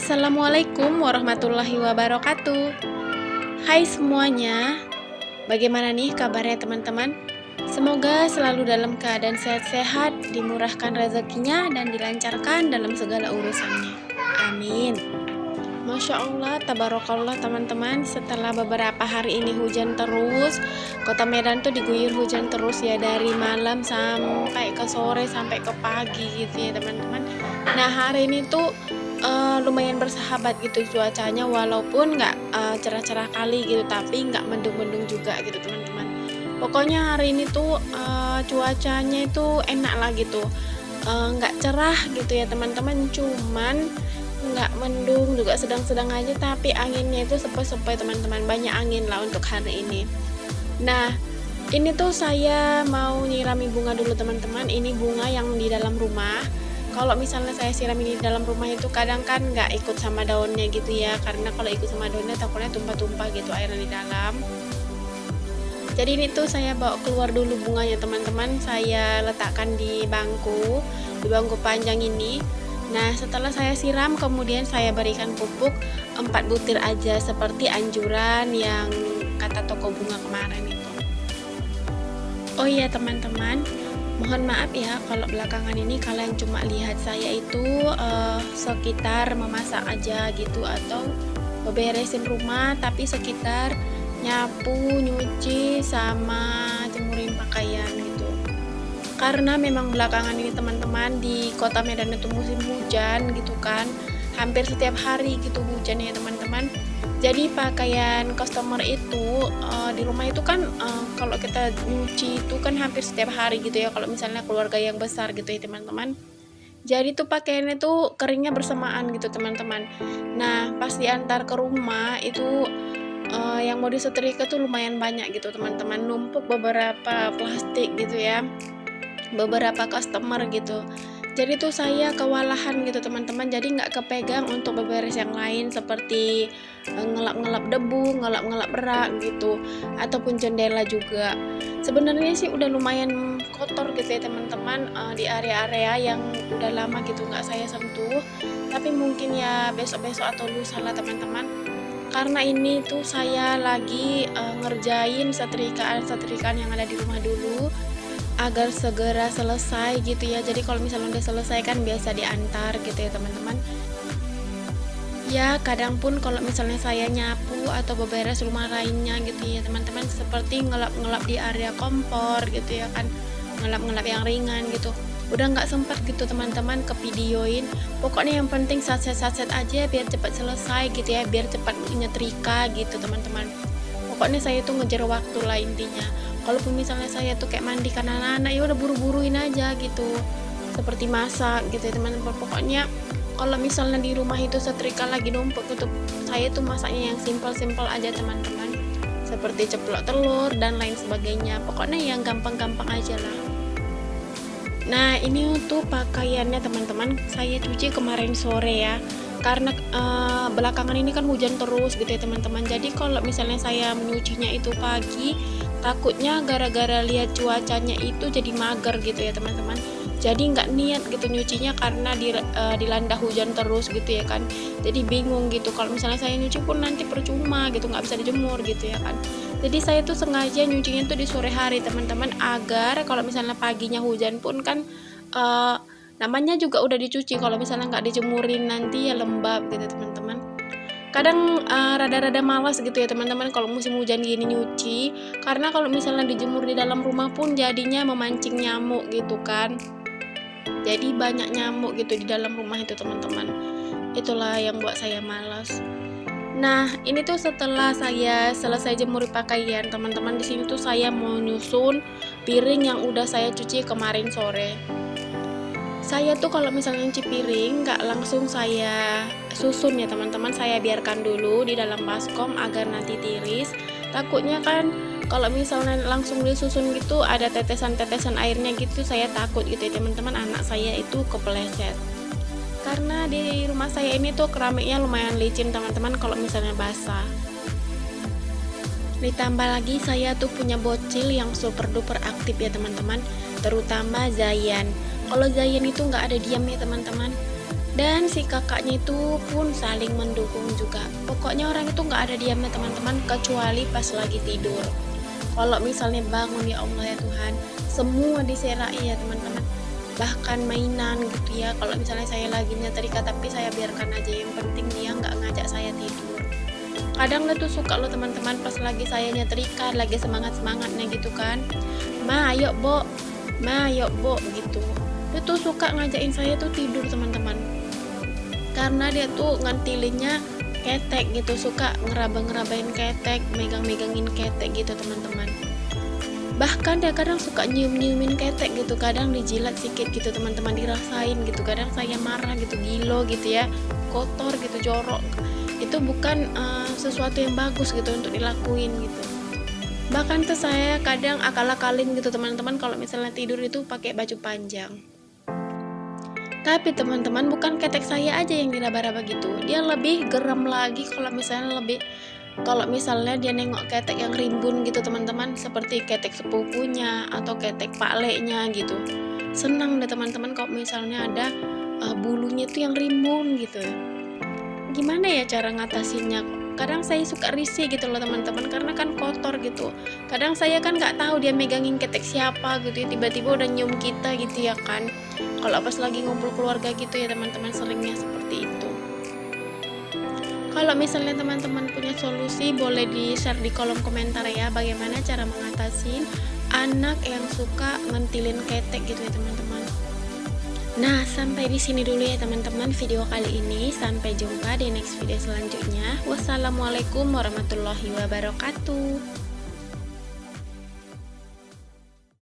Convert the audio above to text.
Assalamualaikum warahmatullahi wabarakatuh. Hai semuanya, bagaimana nih kabarnya teman-teman? Semoga selalu dalam keadaan sehat-sehat, dimurahkan rezekinya dan dilancarkan dalam segala urusannya. Amin. Masya Allah, tabarakallah teman-teman. Setelah beberapa hari ini hujan terus, kota Medan tuh diguyur hujan terus ya, dari malam sampai ke sore sampai ke pagi gitu ya teman-teman. Nah hari ini tuh lumayan bersahabat gitu cuacanya, walaupun nggak cerah-cerah kali gitu, tapi nggak mendung-mendung juga gitu teman-teman. Pokoknya hari ini tuh cuacanya itu enak lah gitu, nggak cerah gitu ya teman-teman, cuman nggak mendung juga, sedang-sedang aja, tapi anginnya itu sepoi-sepoi teman-teman, banyak angin lah untuk hari ini. Nah ini tuh saya mau nyirami bunga dulu teman-teman, ini bunga yang di dalam rumah. Kalau misalnya saya siram ini di dalam rumah itu kadang kan nggak ikut sama daunnya gitu ya, karena kalau ikut sama daunnya takutnya tumpah-tumpah gitu airnya di dalam. Jadi ini tuh saya bawa keluar dulu bunganya teman-teman, saya letakkan di bangku panjang ini. Nah setelah saya siram kemudian saya berikan pupuk 4 butir aja seperti anjuran yang kata toko bunga kemarin itu. Oh iya teman-teman, mohon maaf ya kalau belakangan ini kalian cuma lihat saya itu sekitar memasak aja gitu, atau beberesin rumah, tapi sekitar nyapu, nyuci, sama jemurin pakaian gitu. Karena memang belakangan ini teman-teman di kota Medan itu musim hujan gitu kan, hampir setiap hari gitu hujan ya teman-teman. Jadi pakaian customer itu di rumah itu kan kalau kita nyuci itu kan hampir setiap hari gitu ya, kalau misalnya keluarga yang besar gitu ya teman-teman. Jadi tuh pakaiannya tuh keringnya bersamaan gitu teman-teman. Nah pas diantar ke rumah itu yang mau disetrika tuh lumayan banyak gitu teman-teman, numpuk beberapa plastik gitu ya, beberapa customer gitu. Jadi tuh saya kewalahan gitu teman-teman, jadi nggak kepegang untuk beberes yang lain seperti ngelap-ngelap debu, ngelap-ngelap rak gitu, ataupun jendela juga. Sebenarnya sih udah lumayan kotor gitu ya teman-teman, di area-area yang udah lama gitu nggak saya sentuh, tapi mungkin ya besok-besok atau lusa lah teman-teman. Karena ini tuh saya lagi ngerjain setrikaan yang ada di rumah dulu, agar segera selesai gitu ya. Jadi kalau misalnya udah selesai kan biasa diantar gitu ya teman-teman. Ya kadang pun kalau misalnya saya nyapu atau beberes rumah lainnya gitu ya teman-teman, seperti ngelap-ngelap di area kompor gitu ya kan, ngelap-ngelap yang ringan gitu, udah nggak sempat gitu teman-teman ke videoin. Pokoknya yang penting satset-satset aja biar cepat selesai gitu ya, biar cepat nyetrika gitu teman-teman. Pokoknya saya tuh ngejar waktu lah intinya. Kalaupun misalnya saya tuh kayak mandikan anak-anak, ya udah buru-buruin aja gitu, seperti masak gitu ya teman-teman. Pokoknya kalau misalnya di rumah itu setrika lagi numpuk gitu, saya tuh masaknya yang simpel-simpel aja teman-teman, seperti ceplok telur dan lain sebagainya. Pokoknya yang gampang-gampang aja lah. Nah ini untuk pakaiannya teman-teman, saya cuci kemarin sore ya, karena belakangan ini kan hujan terus gitu ya teman-teman. Jadi kalau misalnya saya menyucinya itu pagi, takutnya gara-gara lihat cuacanya itu jadi mager gitu ya teman-teman. Jadi nggak niat gitu nyucinya karena dilanda hujan terus gitu ya kan. Jadi bingung gitu, kalau misalnya saya nyuci pun nanti percuma gitu, nggak bisa dijemur gitu ya kan. Jadi saya tuh sengaja nyucinya tuh di sore hari teman-teman, agar kalau misalnya paginya hujan pun kan namanya juga udah dicuci, kalau misalnya nggak dijemurin nanti ya lembab gitu teman-teman. Kadang rada-rada malas gitu ya teman-teman kalau musim hujan gini nyuci, karena kalau misalnya dijemur di dalam rumah pun jadinya memancing nyamuk gitu kan. Jadi banyak nyamuk gitu di dalam rumah itu teman-teman. Itulah yang buat saya malas. Nah, ini tuh setelah saya selesai jemur pakaian, teman-teman, di sini tuh saya mau nyusun piring yang udah saya cuci kemarin sore. Saya tuh kalau misalnya nyuci piring nggak langsung saya susun ya teman-teman, saya biarkan dulu di dalam baskom agar nanti tiris. Takutnya kan kalau misalnya langsung disusun gitu ada tetesan-tetesan airnya gitu, saya takut gitu ya teman-teman, anak saya itu kepleset. Karena di rumah saya ini tuh keramiknya lumayan licin teman-teman kalau misalnya basah. Ditambah lagi saya tuh punya bocil yang super duper aktif ya teman-teman, terutama Zayan. Kalau Zayan itu nggak ada diam ya teman-teman. Dan si kakaknya itu pun saling mendukung juga. Pokoknya orang itu nggak ada diamnya teman-teman, kecuali pas lagi tidur. Kalau misalnya bangun, ya Allah ya Tuhan, semua diserai ya teman-teman. Bahkan mainan gitu ya. Kalau misalnya saya lagi nyetrika tapi saya biarkan aja, yang penting dia nggak ngajak saya tidur. Kadang lo tuh suka lo teman-teman pas lagi saya nyetrika, lagi semangat-semangatnya gitu kan. Ma, ayo Bo. Ma, ayo Bo gitu. Dia tuh suka ngajakin saya tuh tidur teman-teman. Karena dia tuh ngantilinnya ketek gitu, suka ngeraba-ngerabain ketek, megang-megangin ketek gitu teman-teman. Bahkan dia kadang suka nyium-nyiumin ketek gitu, kadang dijilat sedikit gitu teman-teman, dirasain gitu. Kadang saya marah gitu, gilo gitu ya, kotor gitu, jorok. Itu bukan sesuatu yang bagus gitu untuk dilakuin gitu. Bahkan tuh saya kadang akal-akalin gitu teman-teman, kalau misalnya tidur itu pakai baju panjang. Tapi teman-teman, bukan ketek saya aja yang diraba-raba gitu. Dia lebih geram lagi kalau misalnya dia nengok ketek yang rimbun gitu teman-teman, seperti ketek sepupunya atau ketek pakleknya gitu. Senang deh teman-teman kalau misalnya ada bulunya tuh yang rimbun gitu. Gimana ya cara ngatasinnya? Kadang saya suka risih gitu loh teman-teman, karena kan kotor gitu. Kadang saya kan nggak tahu dia megangin ketek siapa gitu ya, tiba-tiba udah nyium kita gitu ya kan. Kalau pas lagi ngumpul keluarga gitu ya teman-teman, seringnya seperti itu. Kalau misalnya teman-teman punya solusi, boleh di-share di kolom komentar ya, bagaimana cara mengatasi anak yang suka ngentilin ketek gitu ya teman-teman. Nah, sampai di sini dulu ya teman-teman video kali ini. Sampai jumpa di next video selanjutnya. Wassalamualaikum warahmatullahi wabarakatuh.